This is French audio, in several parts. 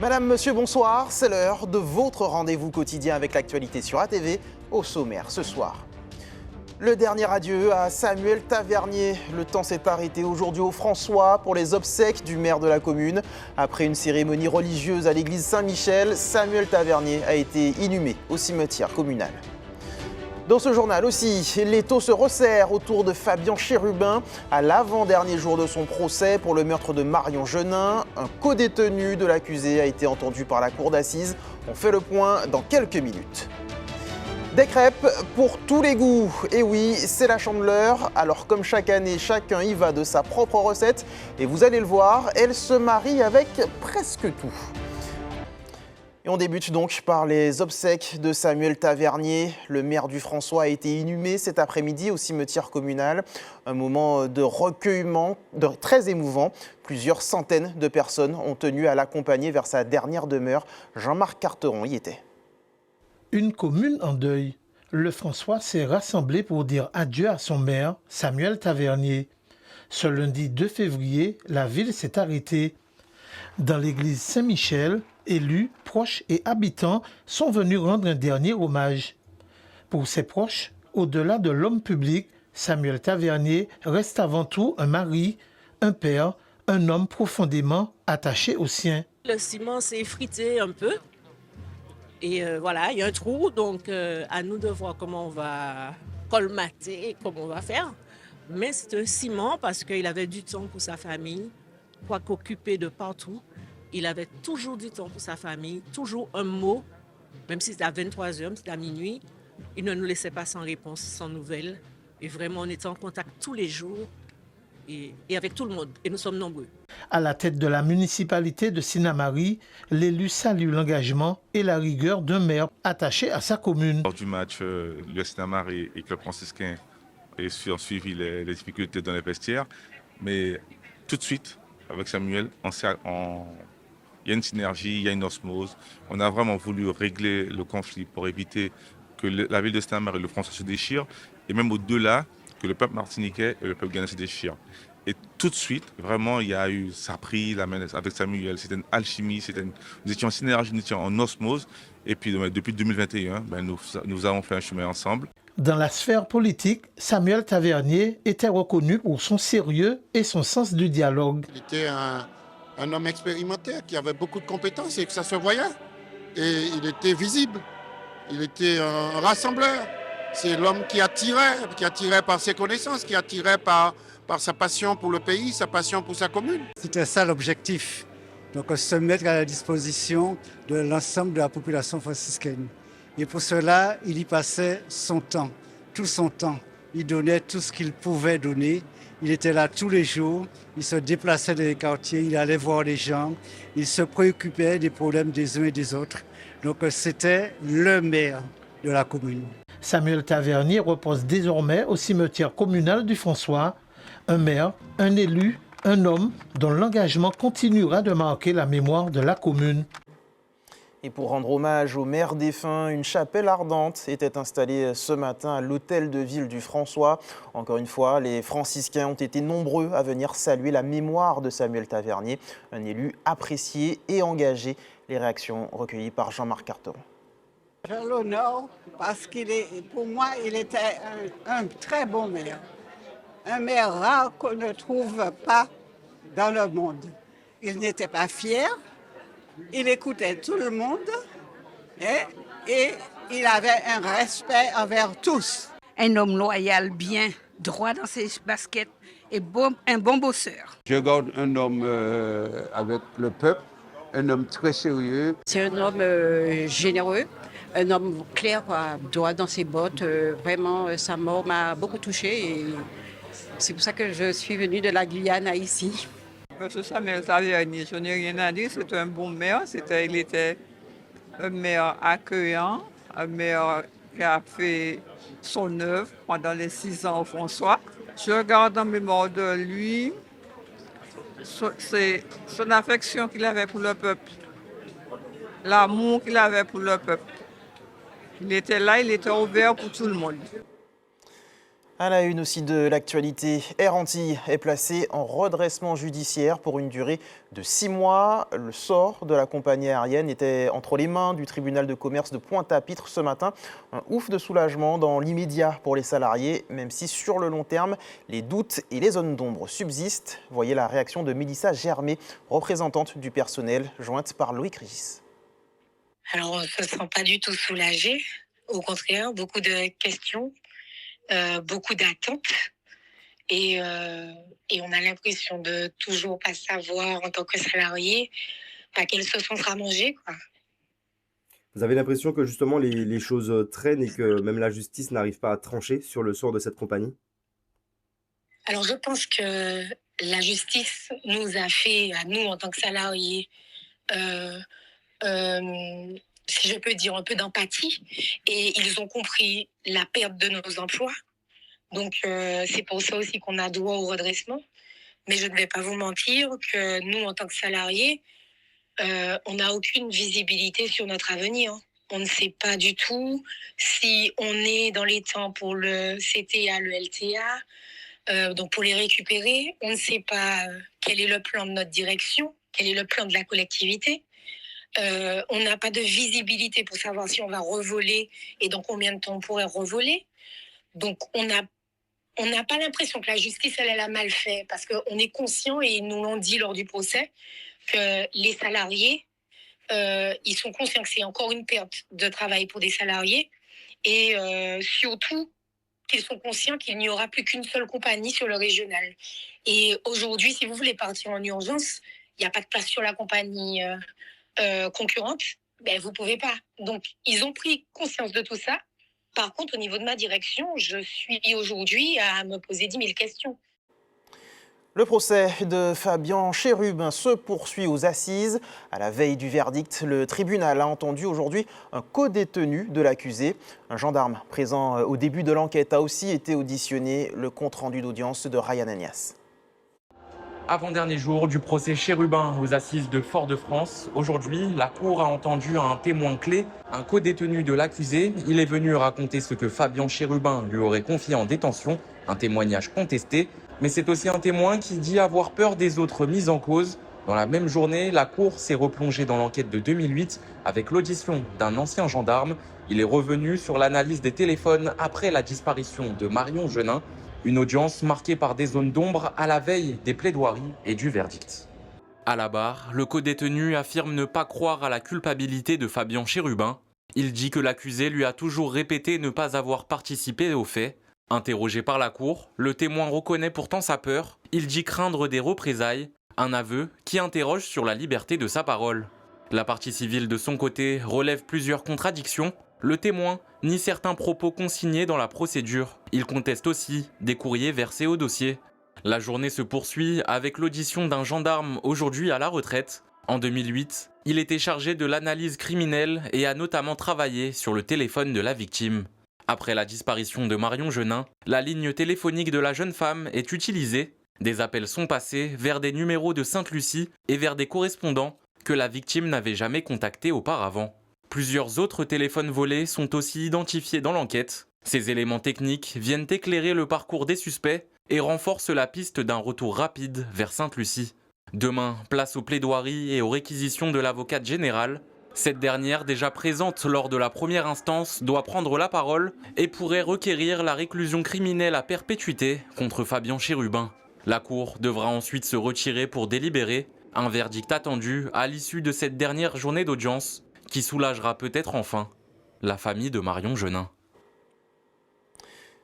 Madame, monsieur, bonsoir. C'est l'heure de votre rendez-vous quotidien avec l'actualité sur ATV. Au sommaire ce soir. Le dernier adieu à Samuel Tavernier. Le temps s'est arrêté aujourd'hui au François pour les obsèques du maire de la commune. Après une cérémonie religieuse à l'église Saint-Michel, Samuel Tavernier a été inhumé au cimetière communal. Dans ce journal aussi, l'étau se resserre autour de Fabien Chérubin à l'avant-dernier jour de son procès pour le meurtre de Marion Genin. Un codétenu de l'accusé a été entendu par la cour d'assises. On fait le point dans quelques minutes. Des crêpes pour tous les goûts. Et oui, c'est la Chandeleur. Alors comme chaque année, chacun y va de sa propre recette. Et vous allez le voir, elle se marie avec presque tout. Et on débute donc par les obsèques de Samuel Tavernier. Le maire du François a été inhumé cet après-midi au cimetière communal. Un moment de recueillement très émouvant. Plusieurs centaines de personnes ont tenu à l'accompagner vers sa dernière demeure. Jean-Marc Carteron y était. Une commune en deuil. Le François s'est rassemblé pour dire adieu à son maire, Samuel Tavernier. Ce lundi 2 février, la ville s'est arrêtée. Dans l'église Saint-Michel, élus, proches et habitants sont venus rendre un dernier hommage. Pour ses proches, au-delà de l'homme public, Samuel Tavernier reste avant tout un mari, un père, un homme profondément attaché aux siens. Le ciment s'est effrité un peu. Et voilà, il y a un trou, donc à nous de voir comment on va colmater, comment on va faire. Mais c'est un ciment parce qu'il avait du temps pour sa famille, quoique occupé de partout. Il avait toujours du temps pour sa famille, toujours un mot, même si c'était à 23h, même si c'était à minuit. Il ne nous laissait pas sans réponse, sans nouvelles. Et vraiment, on était en contact tous les jours et avec tout le monde. Et nous sommes nombreux. À la tête de la municipalité de Sinnamary, l'élu salue l'engagement et la rigueur d'un maire attaché à sa commune. Lors du match, le Sinnamary et Club franciscain ont suivi les difficultés dans les vestiaires. Mais tout de suite, avec Samuel, il y a une synergie, il y a une osmose. On a vraiment voulu régler le conflit pour éviter que la ville de Sinnamary et le François se déchirent. Et même au-delà, que le peuple martiniquais et le peuple ghanéen se déchirent. Et tout de suite, vraiment, il y a eu, ça a pris la main avec Samuel. C'était une alchimie, nous étions en synergie, nous étions en osmose. Et puis, depuis 2021, nous avons fait un chemin ensemble. Dans la sphère politique, Samuel Tavernier était reconnu pour son sérieux et son sens du dialogue. Il était un homme expérimenté qui avait beaucoup de compétences et que ça se voyait. Et il était visible. Il était un rassembleur. C'est l'homme qui attirait par ses connaissances, qui attirait par sa passion pour le pays, sa passion pour sa commune. C'était ça l'objectif. Donc se mettre à la disposition de l'ensemble de la population franciscaine. Et pour cela, il y passait son temps, tout son temps. Il donnait tout ce qu'il pouvait donner. Il était là tous les jours, il se déplaçait dans les quartiers, il allait voir les gens, il se préoccupait des problèmes des uns et des autres. Donc c'était le maire de la commune. Samuel Tavernier repose désormais au cimetière communal du François. Un maire, un élu, un homme dont l'engagement continuera de marquer la mémoire de la commune. Et pour rendre hommage au maire défunt, une chapelle ardente était installée ce matin à l'hôtel de ville du François. Encore une fois, les franciscains ont été nombreux à venir saluer la mémoire de Samuel Tavernier, un élu apprécié et engagé. Les réactions recueillies par Jean-Marc Carteron. Je l'honore parce pour moi, il était un très bon maire. Un maire rare qu'on ne trouve pas dans le monde. Il n'était pas fier, il écoutait tout le monde et il avait un respect envers tous. Un homme loyal, bien droit dans ses baskets et un bon bosseur. Je garde un homme avec le peuple, un homme très sérieux. C'est un homme généreux. Un homme clair, droit dans ses bottes. Vraiment, sa mort m'a beaucoup touchée. Et c'est pour ça que je suis venue de la Guyane à ici. Monsieur Samuel Tavernier, je n'ai rien à dire. C'est un bon maire. Il était un maire accueillant, un maire qui a fait son œuvre pendant les 6 ans au François. Je garde en mémoire de lui son affection qu'il avait pour le peuple, l'amour qu'il avait pour le peuple. Il était là, il était ouvert pour tout le monde. À la une aussi de l'actualité, Air Antilles est placé en redressement judiciaire pour une durée de 6 mois. Le sort de la compagnie aérienne était entre les mains du tribunal de commerce de Pointe-à-Pitre ce matin. Un ouf de soulagement dans l'immédiat pour les salariés, même si sur le long terme, les doutes et les zones d'ombre subsistent. Voyez la réaction de Mélissa Germé, représentante du personnel, jointe par Loïc Régis. Alors, on ne se sent pas du tout soulagé. Au contraire, beaucoup de questions. Beaucoup d'attentes et on a l'impression de toujours pas savoir en tant que salarié à quelle sauce on sera mangé, quoi. Vous avez l'impression que justement les choses traînent et que même la justice n'arrive pas à trancher sur le sort de cette compagnie? Alors je pense que la justice nous a fait, à nous en tant que salariés, si je peux dire, un peu d'empathie, et ils ont compris la perte de nos emplois. Donc, c'est pour ça aussi qu'on a droit au redressement. Mais je ne vais pas vous mentir que nous, en tant que salariés, on n'a aucune visibilité sur notre avenir. On ne sait pas du tout si on est dans les temps pour le CTA, le LTA, donc pour les récupérer. On ne sait pas quel est le plan de notre direction, quel est le plan de la collectivité. On n'a pas de visibilité pour savoir si on va revoler et dans combien de temps on pourrait revoler. Donc, on n'a pas l'impression que la justice, elle a mal fait, parce qu'on est conscient, et ils nous l'ont dit lors du procès, que les salariés, ils sont conscients que c'est encore une perte de travail pour des salariés, et surtout qu'ils sont conscients qu'il n'y aura plus qu'une seule compagnie sur le régional. Et aujourd'hui, si vous voulez partir en urgence, il n'y a pas de place sur la compagnie concurrente, ben, vous ne pouvez pas. Donc, ils ont pris conscience de tout ça. Par contre, au niveau de ma direction, je suis aujourd'hui à me poser 10 000 questions. Le procès de Fabien Chérubin se poursuit aux assises. À la veille du verdict, le tribunal a entendu aujourd'hui un co-détenu de l'accusé. Un gendarme présent au début de l'enquête a aussi été auditionné. Le compte-rendu d'audience de Ryan Agnès. Avant-dernier jour du procès Chérubin aux assises de Fort-de-France. Aujourd'hui, la Cour a entendu un témoin clé, un co-détenu de l'accusé. Il est venu raconter ce que Fabien Chérubin lui aurait confié en détention, un témoignage contesté. Mais c'est aussi un témoin qui dit avoir peur des autres mises en cause. Dans la même journée, la Cour s'est replongée dans l'enquête de 2008 avec l'audition d'un ancien gendarme. Il est revenu sur l'analyse des téléphones après la disparition de Marion Genin. Une audience marquée par des zones d'ombre à la veille des plaidoiries et du verdict. À la barre, le co-détenu affirme ne pas croire à la culpabilité de Fabien Chérubin. Il dit que l'accusé lui a toujours répété ne pas avoir participé aux faits. Interrogé par la Cour, le témoin reconnaît pourtant sa peur. Il dit craindre des représailles, un aveu qui interroge sur la liberté de sa parole. La partie civile de son côté relève plusieurs contradictions. Le témoin nie certains propos consignés dans la procédure. Il conteste aussi des courriers versés au dossier. La journée se poursuit avec l'audition d'un gendarme aujourd'hui à la retraite. En 2008, il était chargé de l'analyse criminelle et a notamment travaillé sur le téléphone de la victime. Après la disparition de Marion Genin, la ligne téléphonique de la jeune femme est utilisée. Des appels sont passés vers des numéros de Sainte-Lucie et vers des correspondants que la victime n'avait jamais contactés auparavant. Plusieurs autres téléphones volés sont aussi identifiés dans l'enquête. Ces éléments techniques viennent éclairer le parcours des suspects et renforcent la piste d'un retour rapide vers Sainte-Lucie. Demain, place aux plaidoiries et aux réquisitions de l'avocate générale. Cette dernière, déjà présente lors de la première instance, doit prendre la parole et pourrait requérir la réclusion criminelle à perpétuité contre Fabien Chérubin. La Cour devra ensuite se retirer pour délibérer. Un verdict attendu à l'issue de cette dernière journée d'audience qui soulagera peut-être enfin la famille de Marion Genin.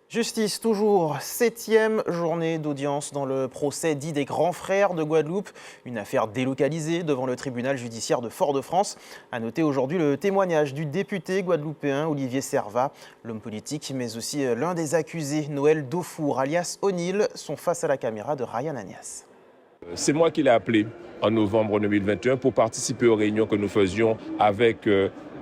Justice toujours, 7e journée d'audience dans le procès dit des grands frères de Guadeloupe, une affaire délocalisée devant le tribunal judiciaire de Fort-de-France. À noter aujourd'hui le témoignage du député guadeloupéen Olivier Servat, l'homme politique, mais aussi l'un des accusés, Noël Daufour, alias O'Neill, sont face à la caméra de Ryan Agnès. C'est moi qui l'ai appelé en novembre 2021 pour participer aux réunions que nous faisions avec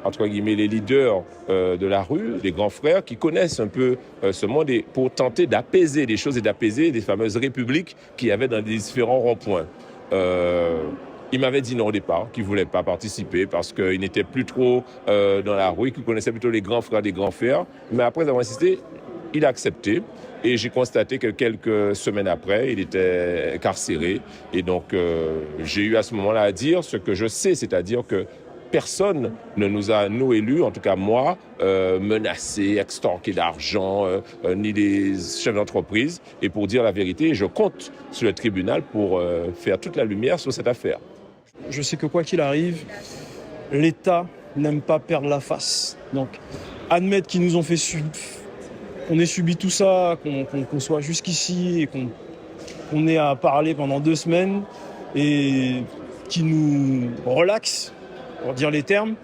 entre guillemets, les leaders de la rue, les grands frères qui connaissent un peu ce monde et pour tenter d'apaiser les choses et d'apaiser les fameuses républiques qu'il y avait dans les différents ronds-points. Il m'avait dit non au départ, qu'il ne voulait pas participer parce qu'il n'était plus trop dans la rue, qu'il connaissait plutôt les grands frères des grands frères. Mais après avoir insisté, il a accepté. Et j'ai constaté que quelques semaines après, il était carcéré. Et donc, j'ai eu à ce moment-là à dire ce que je sais, c'est-à-dire que personne ne nous a, nous élus, en tout cas moi, menacés, extorqués d'argent, ni des chefs d'entreprise. Et pour dire la vérité, je compte sur le tribunal pour faire toute la lumière sur cette affaire. Je sais que quoi qu'il arrive, l'État n'aime pas perdre la face. Donc, admettre qu'ils nous ont fait qu'on ait subi tout ça, qu'on soit jusqu'ici et qu'on ait à parler pendant 2 semaines et qu'ils nous relaxent, pour dire les termes,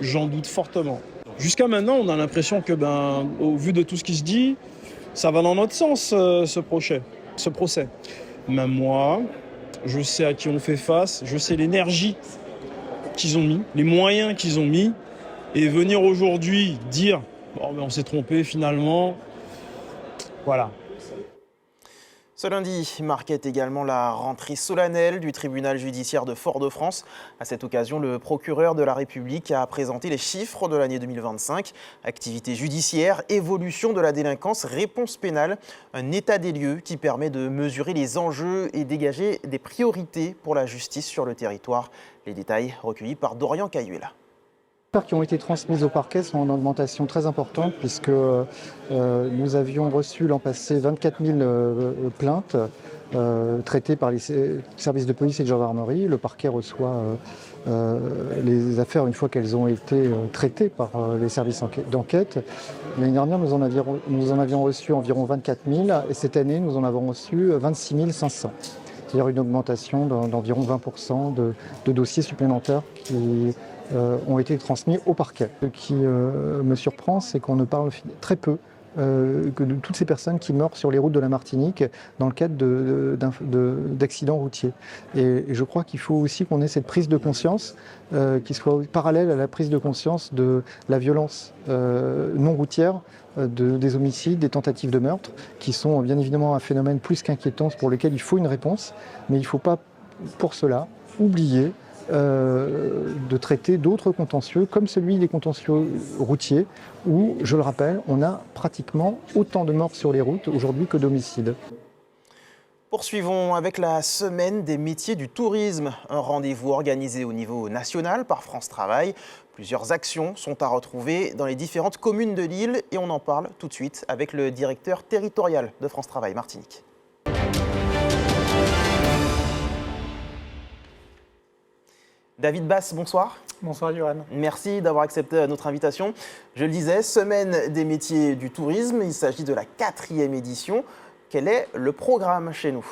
j'en doute fortement. Jusqu'à maintenant, on a l'impression que, au vu de tout ce qui se dit, ça va dans notre sens, ce procès. Même moi, je sais à qui on fait face, je sais l'énergie qu'ils ont mis, les moyens qu'ils ont mis, et venir aujourd'hui dire on s'est trompé finalement, voilà. Ce lundi marquait également la rentrée solennelle du tribunal judiciaire de Fort-de-France. À cette occasion, le procureur de la République a présenté les chiffres de l'année 2025. Activité judiciaire, évolution de la délinquance, réponse pénale. Un état des lieux qui permet de mesurer les enjeux et dégager des priorités pour la justice sur le territoire. Les détails recueillis par Dorian Cayuela. Les affaires qui ont été transmises au parquet sont en augmentation très importante puisque nous avions reçu l'an passé 24 000 plaintes traitées par les services de police et de gendarmerie. Le parquet reçoit les affaires une fois qu'elles ont été traitées par les services d'enquête. L'année dernière, nous en avions reçu environ 24 000 et cette année, nous en avons reçu 26 500. C'est-à-dire une augmentation d'environ 20% de dossiers supplémentaires qui ont été transmis au parquet. Ce qui me surprend, c'est qu'on ne parle très peu que de toutes ces personnes qui meurent sur les routes de la Martinique dans le cadre d'accidents routiers. Et je crois qu'il faut aussi qu'on ait cette prise de conscience qui soit parallèle à la prise de conscience de la violence non routière, des homicides, des tentatives de meurtre, qui sont bien évidemment un phénomène plus qu'inquiétant pour lequel il faut une réponse, mais il ne faut pas pour cela oublier de traiter d'autres contentieux, comme celui des contentieux routiers, où, je le rappelle, on a pratiquement autant de morts sur les routes aujourd'hui que d'homicides. Poursuivons avec la semaine des métiers du tourisme, un rendez-vous organisé au niveau national par France Travail. Plusieurs actions sont à retrouver dans les différentes communes de l'île et on en parle tout de suite avec le directeur territorial de France Travail Martinique. David Basse, bonsoir. Bonsoir Johan. Merci d'avoir accepté notre invitation. Je le disais, semaine des métiers du tourisme, il s'agit de la 4e édition. Quel est le programme chez nous ?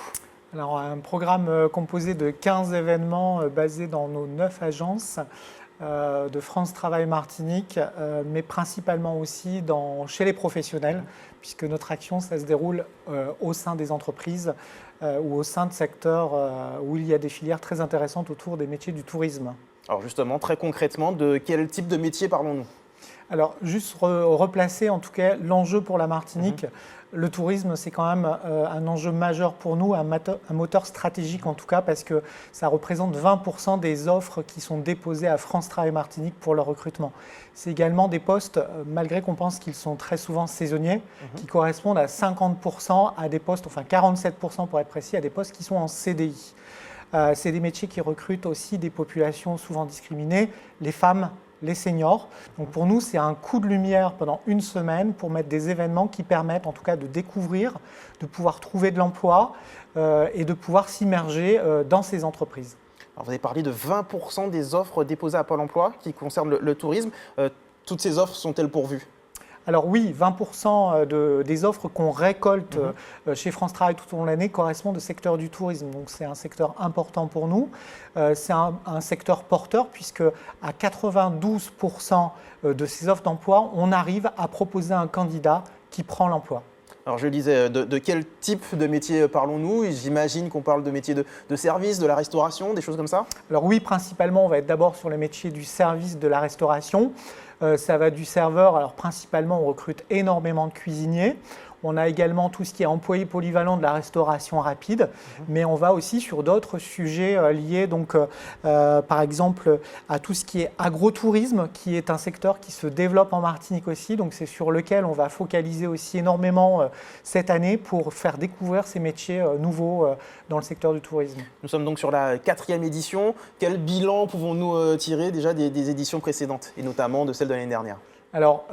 Alors, un programme composé de 15 événements basés dans nos 9 agences de France Travail Martinique, mais principalement aussi chez les professionnels, puisque notre action, ça se déroule au sein des entreprises ou au sein de secteurs où il y a des filières très intéressantes autour des métiers du tourisme. Alors justement, très concrètement, de quel type de métier parlons-nous ? Alors, juste replacer en tout cas l'enjeu pour la Martinique. Le tourisme, c'est quand même un enjeu majeur pour nous, un moteur stratégique en tout cas, parce que ça représente 20% des offres qui sont déposées à France Travail Martinique pour leur recrutement. C'est également des postes, malgré qu'on pense qu'ils sont très souvent saisonniers, qui correspondent à 50% à des postes, enfin 47% pour être précis, à des postes qui sont en CDI. C'est des métiers qui recrutent aussi des populations souvent discriminées, les femmes, les seniors. Donc pour nous, c'est un coup de lumière pendant une semaine pour mettre des événements qui permettent en tout cas de découvrir, de pouvoir trouver de l'emploi et de pouvoir s'immerger dans ces entreprises. Alors vous avez parlé de 20% des offres déposées à Pôle emploi qui concernent le tourisme. Toutes ces offres sont-elles pourvues ? Alors oui, 20% des offres qu'on récolte chez France Travail tout au long de l'année correspondent au secteur du tourisme. Donc c'est un secteur important pour nous. C'est un secteur porteur puisque à 92% de ces offres d'emploi, on arrive à proposer un candidat qui prend l'emploi. Alors je le disais, de quel type de métier parlons-nous ? J'imagine qu'on parle de métiers de service, de la restauration, des choses comme ça ? Alors oui, principalement, on va être d'abord sur les métiers du service, de la restauration. Ça va du serveur, alors principalement on recrute énormément de cuisiniers. On a également tout ce qui est employé polyvalent de la restauration rapide, mais on va aussi sur d'autres sujets liés, donc, par exemple, à tout ce qui est agrotourisme, qui est un secteur qui se développe en Martinique aussi. Donc, c'est sur lequel on va focaliser aussi énormément cette année pour faire découvrir ces métiers nouveaux dans le secteur du tourisme. Nous sommes donc sur la 4e édition. Quel bilan pouvons-nous tirer déjà des éditions précédentes, et notamment de celle de l'année dernière ? Alors,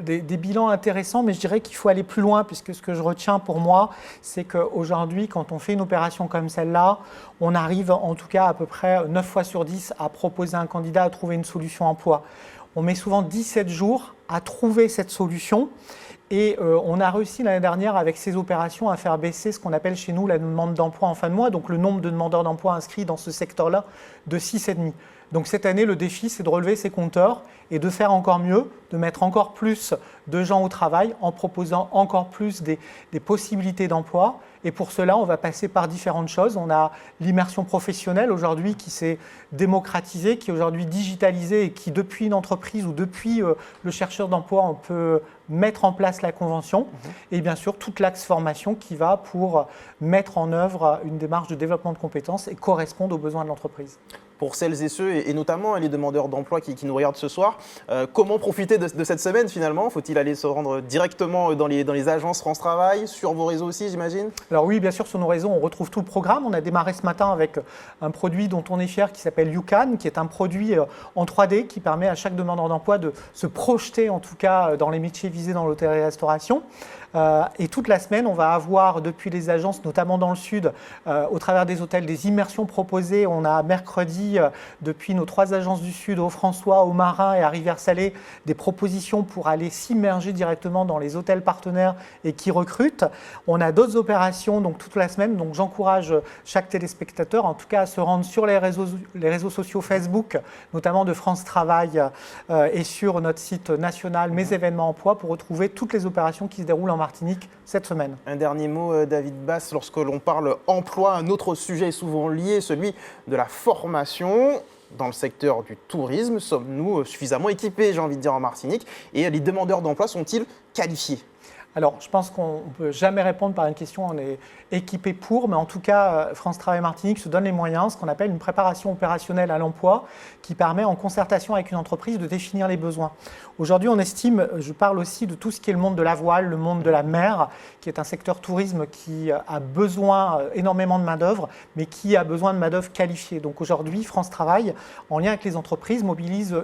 des bilans intéressants, mais je dirais qu'il faut aller plus loin, puisque ce que je retiens pour moi, c'est qu'aujourd'hui, quand on fait une opération comme celle-là, on arrive en tout cas à peu près 9 fois sur 10 à proposer à un candidat à trouver une solution emploi. On met souvent 17 jours à trouver cette solution. Et on a réussi l'année dernière avec ces opérations à faire baisser ce qu'on appelle chez nous la demande d'emploi en fin de mois, donc le nombre de demandeurs d'emploi inscrits dans ce secteur-là de 6,5. Donc cette année, le défi, c'est de relever ces compteurs et de faire encore mieux, de mettre encore plus de gens au travail en proposant encore plus des possibilités d'emploi. Et pour cela, on va passer par différentes choses. On a l'immersion professionnelle aujourd'hui qui s'est démocratisée, qui est aujourd'hui digitalisée et qui, depuis une entreprise ou depuis le chercheur d'emploi, on peut mettre en place la convention. Et bien sûr, toute l'axe formation qui va pour mettre en œuvre une démarche de développement de compétences et correspondre aux besoins de l'entreprise. Pour celles et ceux, et notamment les demandeurs d'emploi qui nous regardent ce soir, comment profiter de cette semaine finalement ? Faut-il aller se rendre directement dans les agences France Travail, sur vos réseaux aussi, j'imagine ? Alors oui, bien sûr, sur nos réseaux, on retrouve tout le programme. On a démarré ce matin avec un produit dont on est fier qui s'appelle YouCan, qui est un produit en 3D qui permet à chaque demandeur d'emploi de se projeter en tout cas dans les métiers visés dans l'hôtellerie-restauration. Et toute la semaine, on va avoir depuis les agences, notamment dans le sud, au travers des hôtels, des immersions proposées. On a mercredi, depuis nos 3 agences du sud, au François, au Marin et à Rivière-Salée, des propositions pour aller s'immerger directement dans les hôtels partenaires et qui recrutent. On a d'autres opérations donc toute la semaine. Donc j'encourage chaque téléspectateur, en tout cas, à se rendre sur les réseaux sociaux Facebook, notamment de France Travail, et sur notre site national Mes événements emploi pour retrouver toutes les opérations qui se déroulent en Martinique cette semaine. Un dernier mot, David Basse, lorsque l'on parle emploi, un autre sujet est souvent lié, celui de la formation. Dans le secteur du tourisme, sommes-nous suffisamment équipés, j'ai envie de dire, en Martinique, et les demandeurs d'emploi sont-ils qualifiés ? Alors, je pense qu'on ne peut jamais répondre par une question, on est équipé pour, mais en tout cas, France Travail Martinique se donne les moyens, ce qu'on appelle une préparation opérationnelle à l'emploi, qui permet en concertation avec une entreprise de définir les besoins. Aujourd'hui, on estime, je parle aussi de tout ce qui est le monde de la voile, le monde de la mer, qui est un secteur tourisme qui a besoin énormément de main-d'œuvre, mais qui a besoin de main-d'œuvre qualifiée. Donc aujourd'hui, France Travail, en lien avec les entreprises, mobilise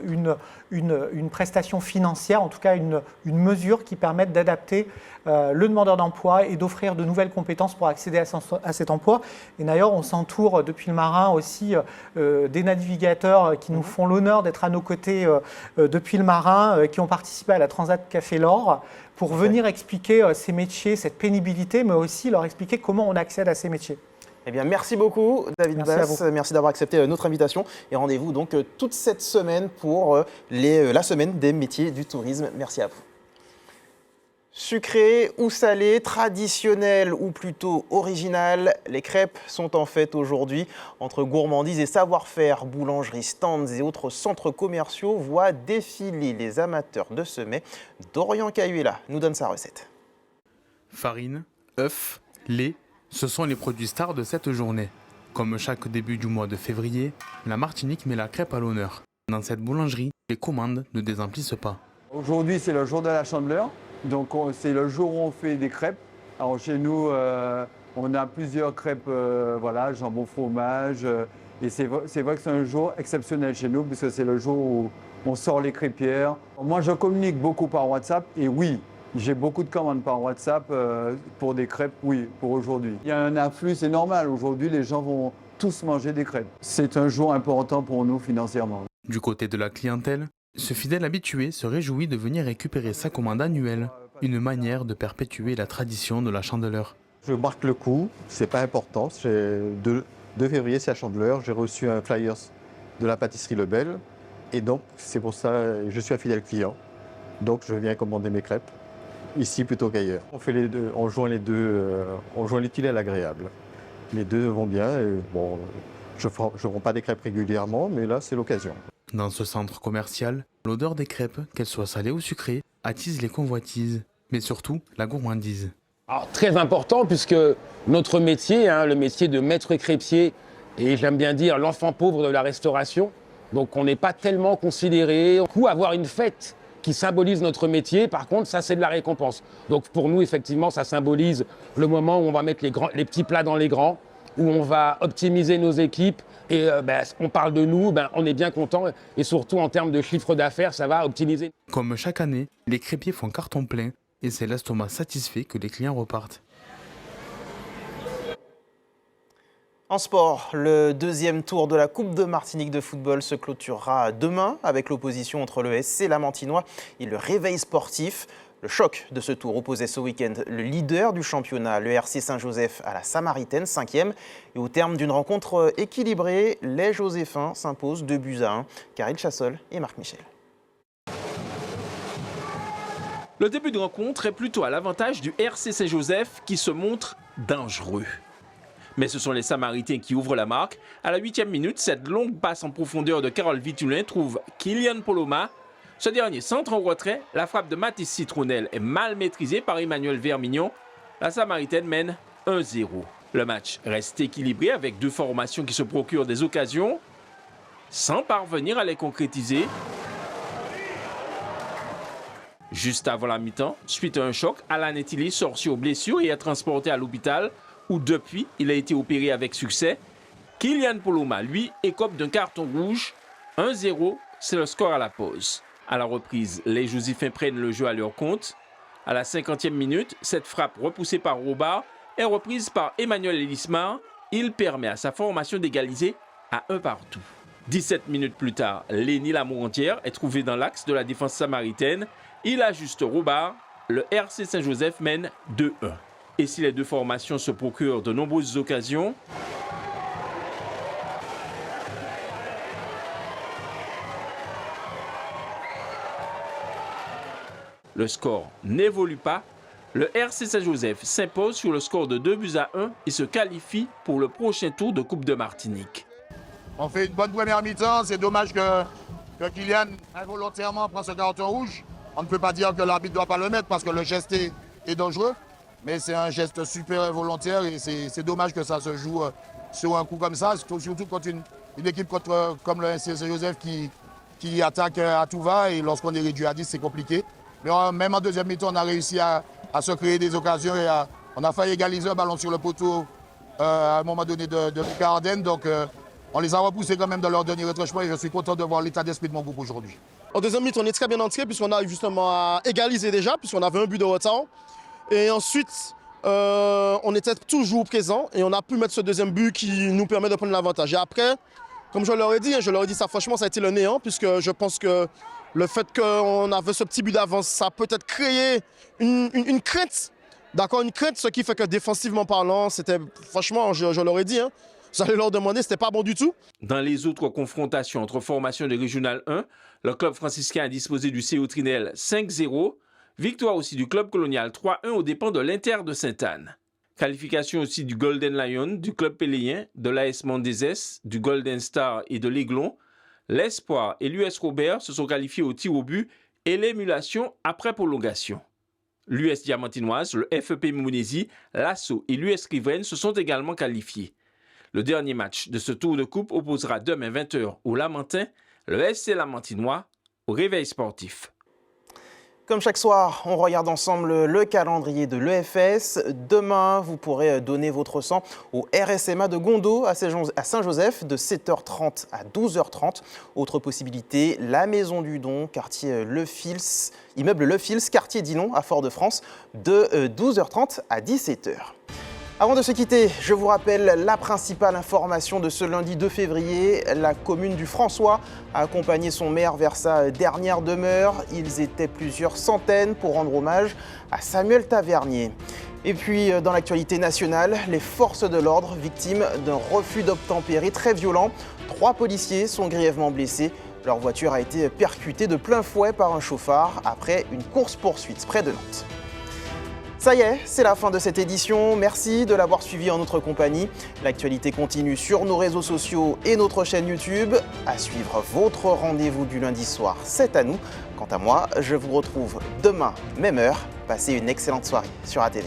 une prestation financière, en tout cas une mesure qui permette d'adapter le demandeur d'emploi et d'offrir de nouvelles compétences pour accéder à cet emploi. Et d'ailleurs, on s'entoure depuis le Marin aussi des navigateurs qui nous font l'honneur d'être à nos côtés depuis le Marin, qui ont participé à la Transat Café L'Or pour venir expliquer ces métiers, cette pénibilité, mais aussi leur expliquer comment on accède à ces métiers. Eh bien, merci beaucoup, David Basse. Merci d'avoir accepté notre invitation. Et rendez-vous donc toute cette semaine pour la semaine des métiers du tourisme. Merci à vous. Sucré ou salé, traditionnel ou plutôt original, les crêpes sont en fête aujourd'hui. Entre gourmandise et savoir-faire, boulangeries, stands et autres centres commerciaux voient défiler les amateurs de ce mets. Dorian Cayuela nous donne sa recette. Farine, œufs, lait, ce sont les produits stars de cette journée. Comme chaque début du mois de février, la Martinique met la crêpe à l'honneur. Dans cette boulangerie, les commandes ne désemplissent pas. Aujourd'hui, c'est le jour de la Chandeleur. Donc c'est le jour où on fait des crêpes. Alors chez nous, on a plusieurs crêpes, voilà, jambon fromage. Et c'est vrai que c'est un jour exceptionnel chez nous, puisque c'est le jour où on sort les crêpières. Moi, je communique beaucoup par WhatsApp. Et oui, j'ai beaucoup de commandes par WhatsApp pour des crêpes, oui, pour aujourd'hui. Il y a un afflux, c'est normal. Aujourd'hui, les gens vont tous manger des crêpes. C'est un jour important pour nous financièrement. Du côté de la clientèle, ce fidèle habitué se réjouit de venir récupérer sa commande annuelle, une manière de perpétuer la tradition de la Chandeleur. Je marque le coup, c'est pas important. 2 février, c'est la Chandeleur. J'ai reçu un flyers de la pâtisserie Lebel. Et donc, c'est pour ça que je suis un fidèle client. Donc, je viens commander mes crêpes, ici plutôt qu'ailleurs. On fait les deux, on joint les deux, on joint l'utile à l'agréable. Les deux vont bien. Et bon, je ne vends pas des crêpes régulièrement, mais là, c'est l'occasion. Dans ce centre commercial, l'odeur des crêpes, qu'elles soient salées ou sucrées, attise les convoitises, mais surtout la gourmandise. Alors, très important puisque notre métier, le métier de maître crépier, et j'aime bien dire l'enfant pauvre de la restauration, donc on n'est pas tellement considéré. Avoir une fête qui symbolise notre métier, par contre, ça c'est de la récompense. Donc pour nous, effectivement, ça symbolise le moment où on va mettre les petits plats dans les grands, où on va optimiser nos équipes, et on parle de nous, on est bien content, et surtout en termes de chiffre d'affaires, ça va optimiser. Comme chaque année, les crépiers font carton plein, et c'est l'estomac satisfait que les clients repartent. En sport, le deuxième tour de la Coupe de Martinique de football se clôturera demain avec l'opposition entre le SC Lamantinois et le Réveil Sportif. Le choc de ce tour opposait ce week-end le leader du championnat, le RC Saint-Joseph, à la Samaritaine, 5e. Et au terme d'une rencontre équilibrée, les Joséphins s'imposent 2-1. Karil Chassol et Marc Michel. Le début de rencontre est plutôt à l'avantage du RC Saint-Joseph qui se montre dangereux. Mais ce sont les Samaritains qui ouvrent la marque. À la 8e minute, cette longue passe en profondeur de Carole Vitulin trouve Kylian Poloma. Ce dernier centre en retrait. La frappe de Mathis Citronel est mal maîtrisée par Emmanuel Vermignon. La Samaritaine mène 1-0. Le match reste équilibré avec deux formations qui se procurent des occasions sans parvenir à les concrétiser. Juste avant la mi-temps, suite à un choc, Alan Etili sort sur blessure et est transporté à l'hôpital où depuis, il a été opéré avec succès. Kylian Poloma, lui, écope d'un carton rouge. 1-0, c'est le score à la pause. À la reprise, les Joséphins prennent le jeu à leur compte. À la 50e minute, cette frappe repoussée par Robard est reprise par Emmanuel Elismar. Il permet à sa formation d'égaliser à 1-1. 17 minutes plus tard, Léni Lamourentière est trouvé dans l'axe de la défense samaritaine. Il ajuste Robard. Le RC Saint-Joseph mène 2-1. Et si les deux formations se procurent de nombreuses occasions, le score n'évolue pas. Le RC Saint-Joseph s'impose sur le score de 2-1 et se qualifie pour le prochain tour de Coupe de Martinique. On fait une bonne première mi-temps. C'est dommage que Kylian involontairement prend ce carton rouge. On ne peut pas dire que l'arbitre ne doit pas le mettre parce que le geste est dangereux. Mais c'est un geste super involontaire et c'est dommage que ça se joue sur un coup comme ça, surtout contre une équipe comme le RC Saint-Joseph qui attaque à tout va et lorsqu'on est réduit à 10, c'est compliqué. Mais même en deuxième mi-temps, on a réussi à se créer des occasions et on a failli égaliser un ballon sur le poteau à un moment donné de Lucas Arden. Donc on les a repoussés quand même dans leur dernier retranchement et je suis content de voir l'état d'esprit de mon groupe aujourd'hui. En deuxième mi-temps, on est très bien entré puisqu'on a justement à égaliser déjà, puisqu'on avait un but de retard. Et ensuite, on était toujours présent et on a pu mettre ce deuxième but qui nous permet de prendre l'avantage. Et après, comme je leur ai dit ça franchement, ça a été le néant, puisque je pense que le fait qu'on avait ce petit but d'avance, ça a peut-être créé une crainte. D'accord, une crainte, ce qui fait que défensivement parlant, c'était franchement, je leur ai dit, j'allais leur demander, c'était pas bon du tout. Dans les autres confrontations entre formations de Régional 1, le club franciscain a disposé du CO Trinel 5-0. Victoire aussi du club colonial 3-1 aux dépens de l'Inter de Sainte-Anne. Qualification aussi du Golden Lion, du club péléen, de l'AS Mondezès, du Golden Star et de l'Aiglon. L'Espoir et l'US Robert se sont qualifiés au tir au but et l'émulation après prolongation. L'US Diamantinoise, le FEP Monésie, l'Asso et l'US Riveraine se sont également qualifiés. Le dernier match de ce tour de coupe opposera demain 20h au Lamentin, le SC Lamantinois au Réveil Sportif. Comme chaque soir, on regarde ensemble le calendrier de l'EFS. Demain, vous pourrez donner votre sang au RSMA de Gondo à Saint-Joseph de 7h30 à 12h30. Autre possibilité, la Maison du Don, quartier Le Fils, immeuble Le Fils, quartier Dillon à Fort-de-France de 12h30 à 17h. Avant de se quitter, je vous rappelle la principale information de ce lundi 2 février. La commune du François a accompagné son maire vers sa dernière demeure. Ils étaient plusieurs centaines pour rendre hommage à Samuel Tavernier. Et puis, dans l'actualité nationale, les forces de l'ordre victimes d'un refus d'obtempérer très violent. 3 policiers sont grièvement blessés. Leur voiture a été percutée de plein fouet par un chauffard après une course-poursuite près de Nantes. Ça y est, c'est la fin de cette édition. Merci de l'avoir suivi en notre compagnie. L'actualité continue sur nos réseaux sociaux et notre chaîne YouTube. À suivre votre rendez-vous du lundi soir, c'est à nous. Quant à moi, je vous retrouve demain, même heure. Passez une excellente soirée sur ATV.